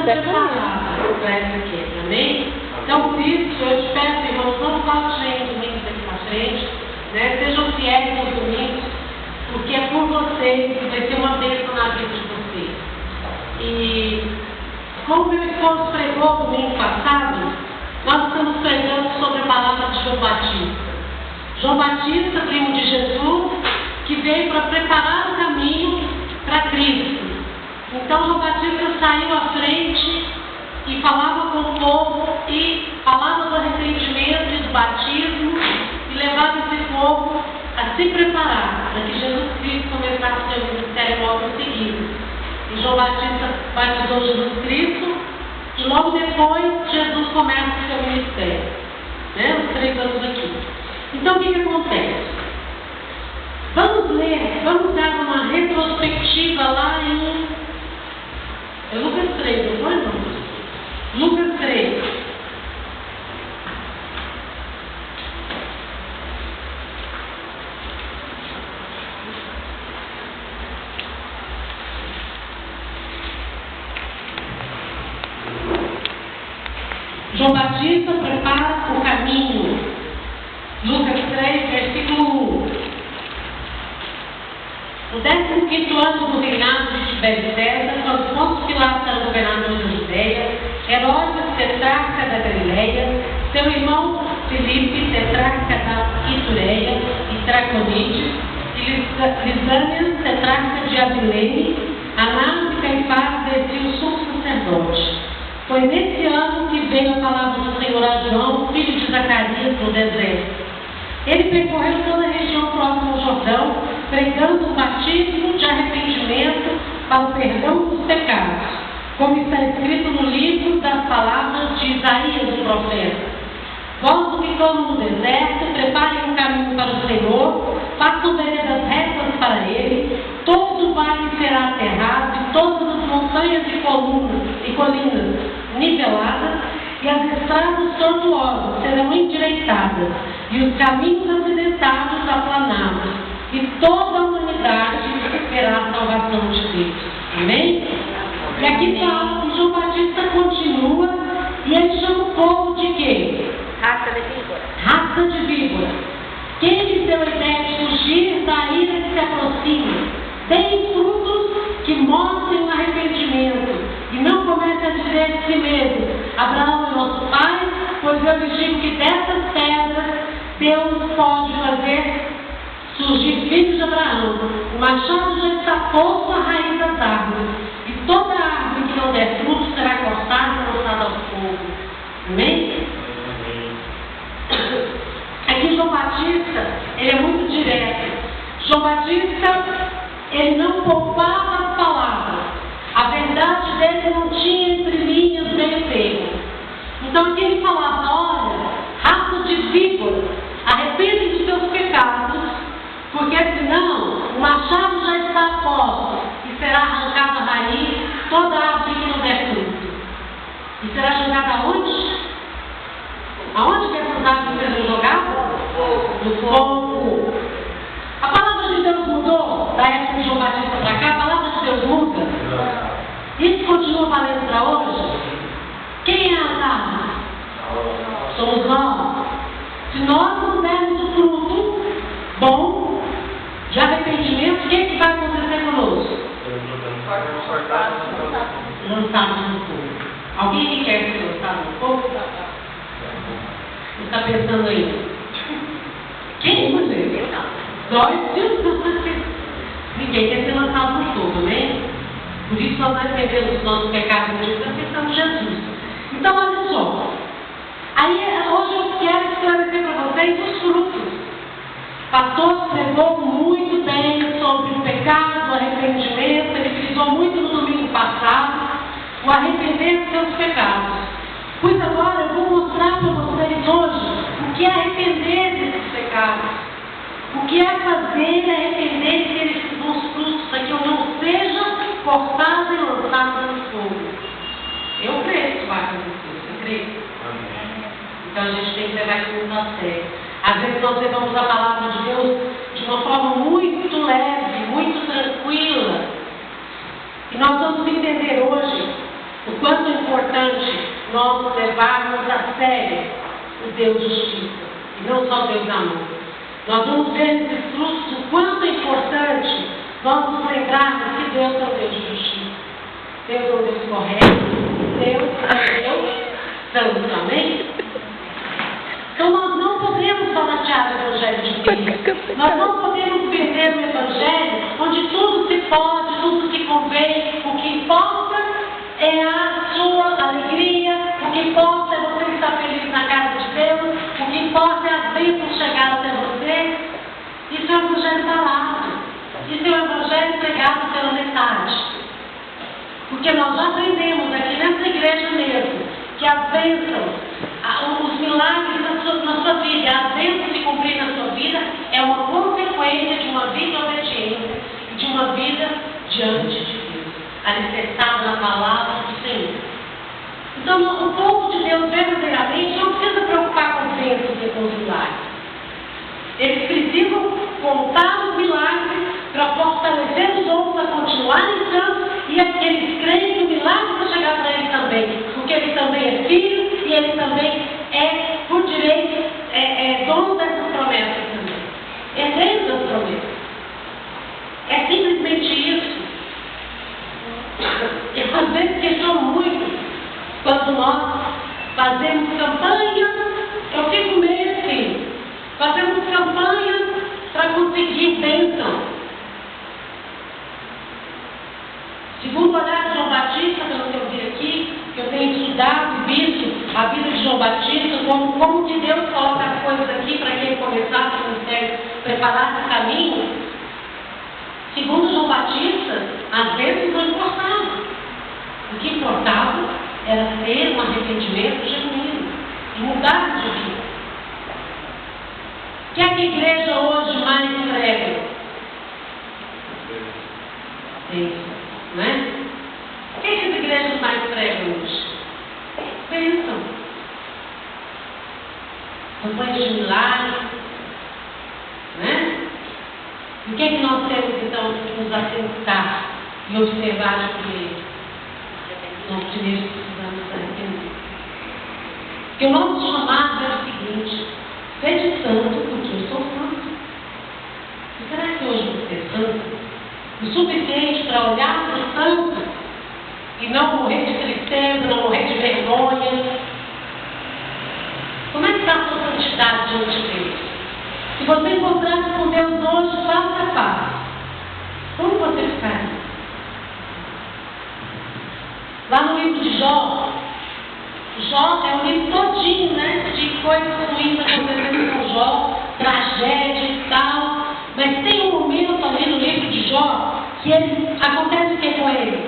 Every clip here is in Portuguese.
preparado para essa queda, amém? Então, por isso, eu te peço, irmãos, não faltem domingos daqui para frente, né? Sejam fiéis aos domingos, porque é por vocês que vai ser uma bênção na vida de vocês. E, como meu esposo pregou domingo passado, nós estamos pregando sobre a palavra de João Batista. João Batista, primo de Jesus, que veio para preparar o caminho para Cristo. Então, João Batista saiu à frente e falava com o povo e falava do arrependimento e do batismo e levava esse povo a se preparar para que Jesus Cristo começasse o seu ministério logo em seguida. E João Batista batizou Jesus Cristo e logo depois Jesus começa o seu ministério, né? Os 3 anos aqui. Então, o que acontece? Vamos ler, vamos dar uma retrospectiva lá em Lucas 3, não foi, irmão? Lucas 3. João Batista prepara o caminho. Lucas 3, versículo 1. No 15º ano do reinado de Tibério César, quando Pôncio Pilatos era governador da Judéia, Herodes, tetrarca da Galileia, seu irmão Filipe, tetrarca da Itureia e Traconites, e Lisânias, tetrarca de Abilene, Anás e Caifás desciam o sumo sacerdote. Foi nesse ano que veio a palavra do Senhor a João, filho de Zacarias, no deserto. Ele percorreu toda a região próxima ao Jordão, pregando o batismo de arrependimento para o perdão dos pecados, como está escrito no livro das palavras de Isaías, o profeta. Vós que clamam no deserto, preparem um caminho para o Senhor, façam veredas retas para ele, todo o vale será aterrado e todas as montanhas e colinas niveladas, e as estradas tortuosas serão endireitadas, e os caminhos acidentados aplanados, e toda a humanidade verá a salvação de Deus. Amém? E aqui fala que João Batista continua, e ele chama o povo de quê? Raça de víbora. Raça de víbora. Quem lhe deu a ideia de fugir da ira que se aproxima? Deem frutos que mostrem o arrependimento, e não comece a dizer de si mesmo: Abraão é nosso pai, pois eu lhes digo que dessas pedras Deus pode fazer surgir filhos de Abraão. O machado já está posto à raiz das árvores, e toda árvore que não der fruto será cortada e lançada ao fogo. Amém? Aqui João Batista, ele é muito direto. João Batista, ele não poupava as palavras. A verdade dele não tinha entre linhas meio termo. Então aqui ele falava: olha, raça de víbora, arrepende dos seus pecados, porque senão o machado já está posto e será arrancada a raiz toda a árvore que não der fruto. E será jogada aonde? Aonde que essas árvores serão jogadas? No fogo. A palavra de Deus mudou da época de João Batista para cá? A palavra de Deus muda? Isso continua valendo para hoje? Quem é as árvores? Somos nós. Se nós não dermos o fruto bom de arrependimento, o que vai acontecer conosco? Lançados no fogo. Alguém que quer ser lançado no fogo? Você está pensando aí? Quem? Você? Nós, ninguém quer ser lançado no fogo, né? Por isso nós arrependemos os nossos pecados e aceitamos Jesus. Então, olha só. Aí, hoje eu quero esclarecer para vocês os frutos. O pastor pregou muito bem sobre o pecado, o arrependimento. Ele frisou muito no domingo passado o arrepender dos seus pecados. Pois agora eu vou mostrar para vocês hoje o que é arrepender desses pecados. O que é fazer arrepender e ter esses bons frutos para que eu não seja cortado e lançado no fogo. Eu creio que isso vai acontecer. Você crê? Então a gente tem que levar isso muito a sério. Às vezes nós levamos a palavra de Deus de uma forma muito leve, muito tranquila. E nós vamos entender hoje o quanto é importante nós levarmos a sério o Deus Justiça, e não só o Deus Amor. Nós vamos ver nesses frutos o quanto é importante nós nos lembrarmos que Deus é um Deus de justiça. Deus é um Deus correto. Deus é Deus santo. Amém? Então nós não podemos baratear o Evangelho de Cristo. Nós não podemos perder o Evangelho onde tudo se pode, tudo se convém. O que importa é a sua alegria. O que importa é você estar feliz na casa de Deus. O que importa é as bênçãos chegar até você. Isso é o Evangelho falado. Isso é o Evangelho pregado pela metade. Porque nós já aprendemos aqui nessa igreja mesmo que as bênçãos, os milagres na sua vida, as bênçãos se cumprir na sua vida é uma consequência de uma vida obediente e de uma vida diante de Deus, alicerçada na palavra do Senhor. Então, o povo de Deus verdadeiramente não precisa preocupar com bênçãos e com os milagres. Eles precisam contar os milagres para fortalecer os outros a continuarem santos e eles creem que o milagre vai chegar para eles também, porque ele também é filho e ele também é, por direito, dono dessas promessas também. Herdeiro das promessas. É simplesmente isso. Eu às vezes questiono muito quando nós fazemos campanha, eu fico meio assim, fazemos campanha para conseguir bênção. Segundo o olhar de João Batista, pelo que eu vi aqui, que eu tenho estudado e visto a vida de João Batista, como que Deus coloca as coisas aqui para que ele começasse o ministério, preparasse o caminho. Segundo João Batista, às vezes não importava. O que importava era ter um arrependimento genuíno e mudar de vida. O que é que a igreja hoje mais prega? Bênção, não é? O que é que as igrejas mais pregam hoje? Bênção. Campanhas de milagres, né? E o que é que nós temos então que nos atentar e observar que nós primeiro precisamos arrepender? Porque o nosso chamado é o seguinte: seja santo porque eu sou santo. E será que hoje você é santo o suficiente para olhar para o santo e não morrer de tristeza, não morrer de vergonha? Como é que está a sua santidade diante de Deus? Se você encontrasse com Deus hoje, face a face, como você ficaria? Lá no livro de Jó é um livro todinho, né, de coisas ruins acontecendo com Jó, tragédia e tal. Mas tem um momento ali no livro de Jó que acontece o que com ele?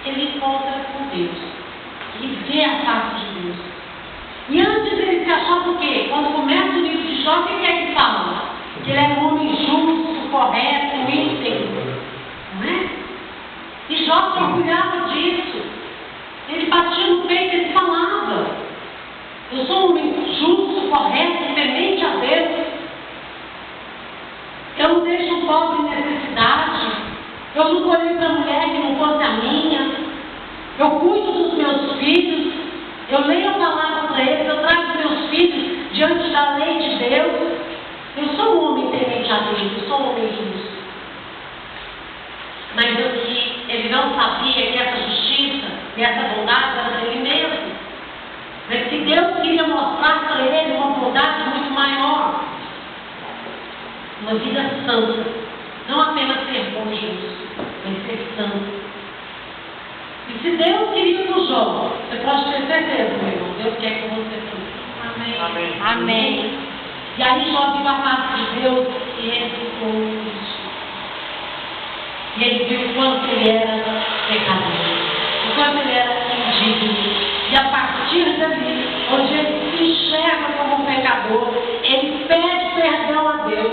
Ele encontra com Deus. Ele vê a face de Deus. E antes ele se achava o quê? Quando começa o livro de Jó, o que é que ele fala? Que ele é um homem justo, correto, íntegro. Não é? E Jó se orgulhava disso. Ele batia no peito e ele falava: eu sou um homem justo, correto, temente a Deus. Eu não deixo o pobre em necessidade. Eu não olhei para a mulher que não fosse a minha. Eu cuido dos meus filhos. Eu leio a palavra para eles. Eu trago meus filhos diante da lei de Deus. Eu sou um homem temente a Deus. Eu sou um homem justo. Mas o que ele não sabia que essa justiça e essa bondade era dele mesmo. Mas que Deus queria mostrar para ele uma bondade muito maior. Uma vida santa. Não apenas ser bom e justo, mas ser santo. E se Deus queria no Jó, você pode ter certeza, meu irmão, Deus quer que você também. Amém. Amém. Amém. E aí Jó viu a face de Deus e ele ficou triste. E ele viu o quanto ele era pecador, o quanto ele era indigno. E a partir dali, onde ele se enxerga como um pecador, ele pede perdão a Deus.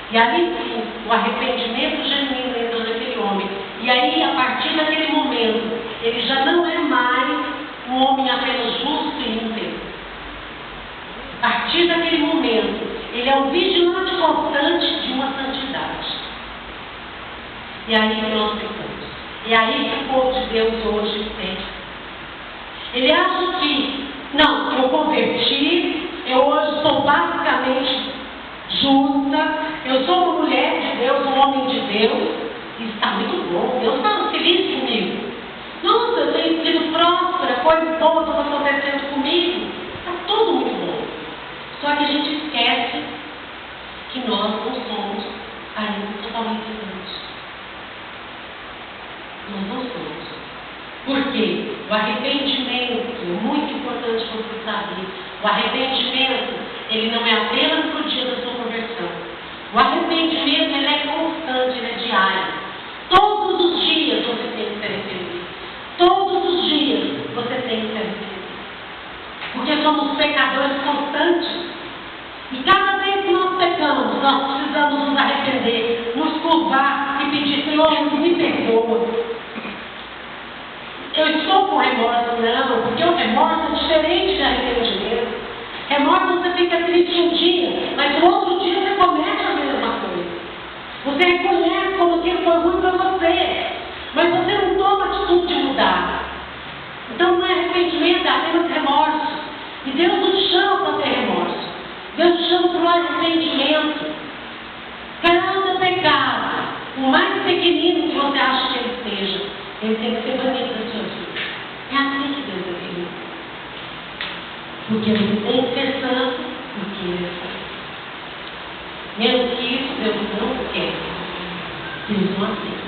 E ali sim, o arrependimento genuíno entra naquele homem. E aí, a partir daquele momento, ele já não é mais um homem apenas justo e íntegro. A partir daquele momento, ele é um vigilante constante de uma santidade. E aí que nós ficamos. E aí que o povo de Deus hoje tem Ele acha que, não, eu converti, eu hoje sou basicamente justa, eu sou uma mulher de Deus, um homem de Deus, e está muito bom, Deus está feliz comigo. Nossa, eu tenho sido próspera, coisas boas estão acontecendo comigo, está tudo muito bom. Só que a gente esquece que nós não somos ainda totalmente santos. Nós não somos. Por quê? O arrependimento, muito importante você saber, o arrependimento, ele não é apenas para o dia da sua conversão. O arrependimento, ele é constante, ele é diário. Todos os dias você tem que se arrepender. Todos os dias você tem que se arrepender. Porque somos pecadores constantes. E cada vez que nós pecamos, nós precisamos nos arrepender, nos curvar e pedir, Senhor, me perdoa. Eu estou com remorso, não, porque o remorso é diferente de arrependimento. Remorso você fica triste um dia, mas no outro dia você comete a mesma coisa. Você reconhece como aquilo foi ruim para você, mas você não toma a atitude de mudar. Então não é arrependimento, é apenas remorso. E Deus nos chama para ter remorso. Deus nos chama para o arrependimento. Cada pecado, o mais pequenino que você acha que ele seja, ele tem que ser banido da sua vida. É assim que Deus é querido. Porque ele tem que ser santo, porque ele é santo. Menos que isso, Deus não quer. Deus não aceita.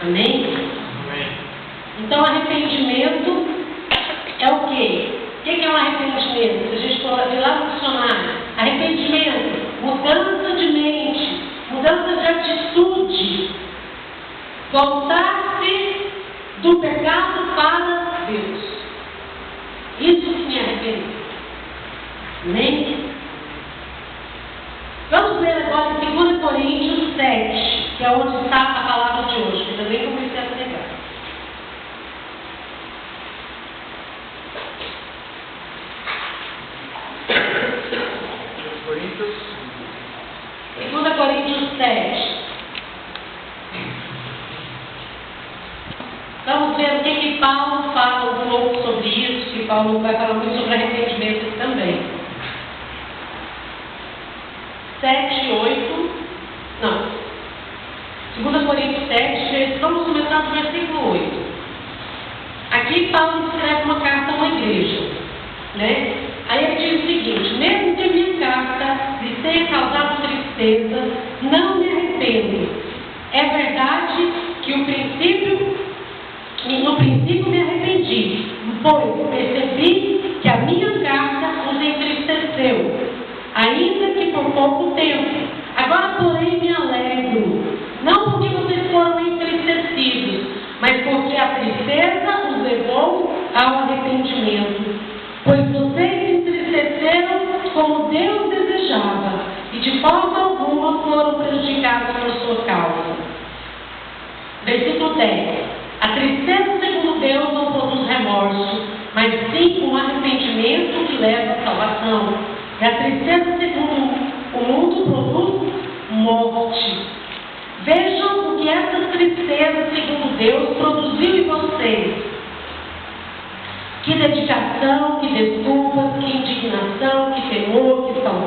Amém? Amém. Então, arrependimento é o quê? O que é um arrependimento? Se a gente for ver lá no dicionário, arrependimento, mudança de mente, mudança de atitude, voltar-se do pecado para Deus. Isso sim é arrependimento. Amém? Vamos ler agora em 2 Coríntios 7, que é onde está a palavra de hoje, que também comecei a pregar. Segunda Coríntios 7. Vamos ver o que Paulo fala um pouco sobre isso, que Paulo vai falar muito sobre arrependimento também. 7, 8, não. 2 Coríntios 7, vamos começar do versículo 8. Aqui Paulo escreve uma carta a uma igreja, né? Aí ele diz o seguinte: mesmo que a minha carta lhe tenha causado tristeza, não me arrependo. É verdade que no princípio me arrependi, pois percebi que a minha carta os entristeceu, ainda que por pouco tempo. Agora, porém, me alegro, não porque vocês foram entristecidos, mas porque a tristeza os levou ao arrependimento. Pois vocês se entristeceram como Deus desejava, e de forma alguma foram prejudicados por sua causa. Versículo 10. A tristeza segundo Deus não produz remorso, mas sim um arrependimento que leva à salvação. E a tristeza segundo o mundo produz morte. Vejam o que essa tristeza segundo Deus produziu em vocês. Que dedicação, que desculpas, que indignação, que temor, que saudade.